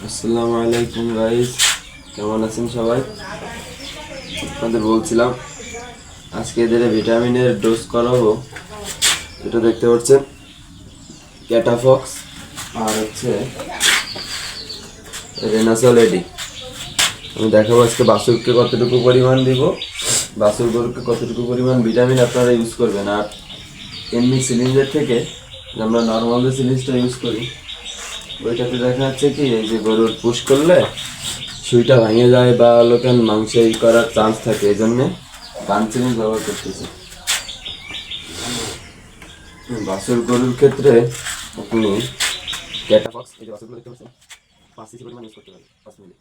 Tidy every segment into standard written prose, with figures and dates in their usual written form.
আসসালামু আলাইকুম গাইস, কেমন আছেন সবাই? আপনাদের বলছিলাম আজকে এদের ভিটামিনের ডোজ করাবো। এটা দেখতে পাচ্ছেন ক্যাটাফক্স আর হচ্ছে রেনাসল এডি। আমি দেখাবো আজকে বাছুরকে কতটুকু পরিমাণ দিব, বাছুর গরুকে কতটুকু পরিমাণ ভিটামিন আপনারা ইউজ করবেন। আর এমনি সিরিঞ্জের থেকে আমরা নর্মাল যে সিরিঞ্জটা ইউজ করি ওইটাতে দেখা যাচ্ছে কি এই যে গরুর পুশ করলে সুইটা ভেঙে যায় বা লোকের মাংস করার চান্স থাকে, এই জন্যে গান সিরিঞ্জ ব্যবহার করতেছে। বাছুর গরুর ক্ষেত্রে আপনি ক্যাটাফক্স এই যে বাছুরগুলো দেখতে পাচ্ছেন 5 সিসি পরিমাণ ইউজ করতে পারেন 5 মিলি।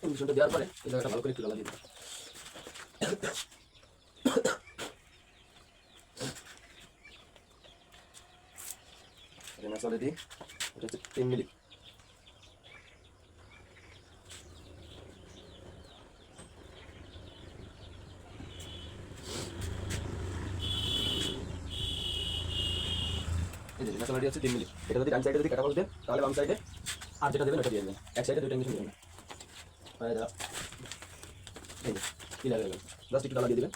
মিশ্রণটা দেওয়ার পরে এই জায়গাটা ভালো করে একটু জ্বালা দিয়ে দেবেন। রেনাসল এডি এটা হচ্ছে 3 মিলি। এই যে রেনাসল এডি হচ্ছে 3 মিলি। এটা যদি ডান সাইডে যদি ক্যাটাফক্স দেন তাহলে বাম সাইডে আর যেটা দেবেন ওটা দিয়ে দেবেন। এক সাইডে দুটো ইঞ্জেকশন দেবেন। এই যে কি লাগে জাস্ট একটু জ্বালা দিয়ে দিবেন।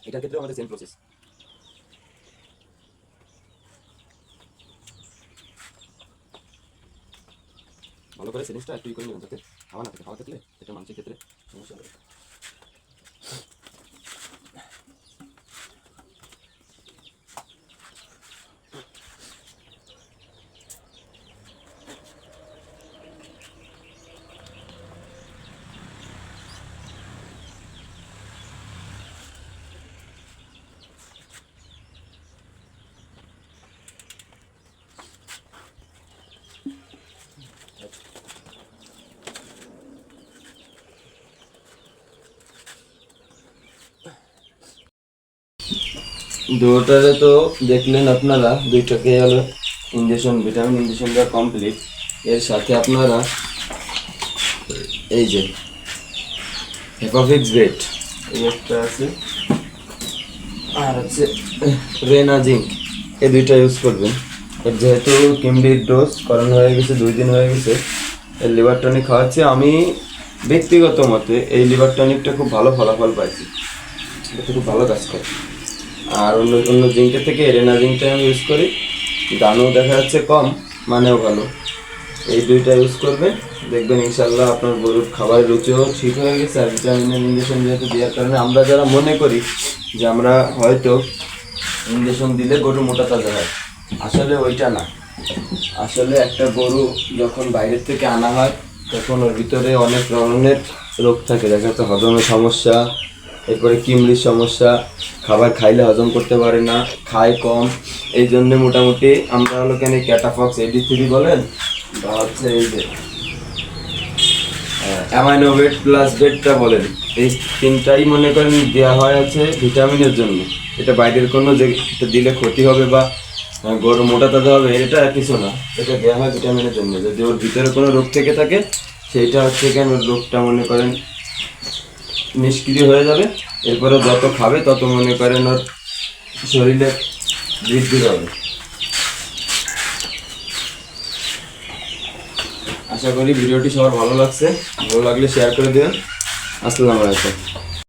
এটার ক্ষেত্রেও আমাদের সেম প্রসেস। ভালো করে সিরিঞ্জটা একটু করে নেবেন যাতে হাওয়া না থাকে। হাওয়া থাকলে এটা মানুষের ক্ষেত্রে সমস্যা হবে। দুটারে তো দেখলেন আপনারা, দুইটাকে হলো ইঞ্জেকশন, ভিটামিন ইঞ্জেকশন দেওয়া কমপ্লিট। এর সাথে আপনারা এই যে হেপাফিক্স বেট এই একটা আছে আর হচ্ছে রেনাজিঙ্ক, এই দুইটা ইউজ করবেন। এর যেহেতু কিমডির ডোজ করানো হয়ে গেছে, 2 দিন হয়ে গেছে, এর লিভার টনিক খাওয়াচ্ছি। আমি ব্যক্তিগত মতে এই লিভার টনিকটা খুব ভালো ফলাফল পাইছি, এটা খুব ভালো কাজ করে। আর অন্য অন্য জিঙ্কের থেকে এরেনা জিঙ্কটা আমি ইউজ করি, দামও দেখা যাচ্ছে কম, মানেও ভালো। এই দুইটা ইউজ করবে, দেখবেন ইনশাল্লাহ আপনার গরুর খাবারের রুচিও ঠিক হয়ে গেছে। আর ভিটামিনের ইঞ্জেকশন যেহেতু দেওয়ার কারণে আমরা যারা মনে করি যে আমরা হয়তো ইঞ্জেকশন দিলে গরু মোটা তাজা হয়, আসলে ওইটা না। আসলে একটা গরু যখন বাইরের থেকে আনা হয় তখন ওর ভিতরে অনেক ধরনের রোগ থাকে, দেখা যাচ্ছে হজমের সমস্যা, এরপরে কিমড়ির সমস্যা, খাবার খাইলে হজম করতে পারে না, খায় কম। এই জন্যে মোটামুটি আমরা হলো কেন ক্যাটাফক্স এডি3 বলেন বা হচ্ছে এই যে অ্যামাইনো বেড প্লাস বেডটা বলেন, এই তিনটাই মনে করেন দেওয়া হয় আছে ভিটামিনের জন্য। এটা বাইরের কোনো যে এটা দিলে ক্ষতি হবে বা গরু মোটা তাজা হবে এটা কিছু না, এটা দেওয়া হয় ভিটামিনের জন্য। যদি ওর ভিতরে কোনো রোগ থেকে থাকে সেইটা হচ্ছে কেন ওর রোগটা মনে করেন নিষ্ক্রিয় হয়ে যাবে। এরপরে যত খাবে তত মনে করেন ওর শরীরে বৃদ্ধি হবে। আশা করি ভিডিওটি সবার ভালো লাগছে, ভালো লাগলে শেয়ার করে দেবেন। আসসালামু আলাইকুম।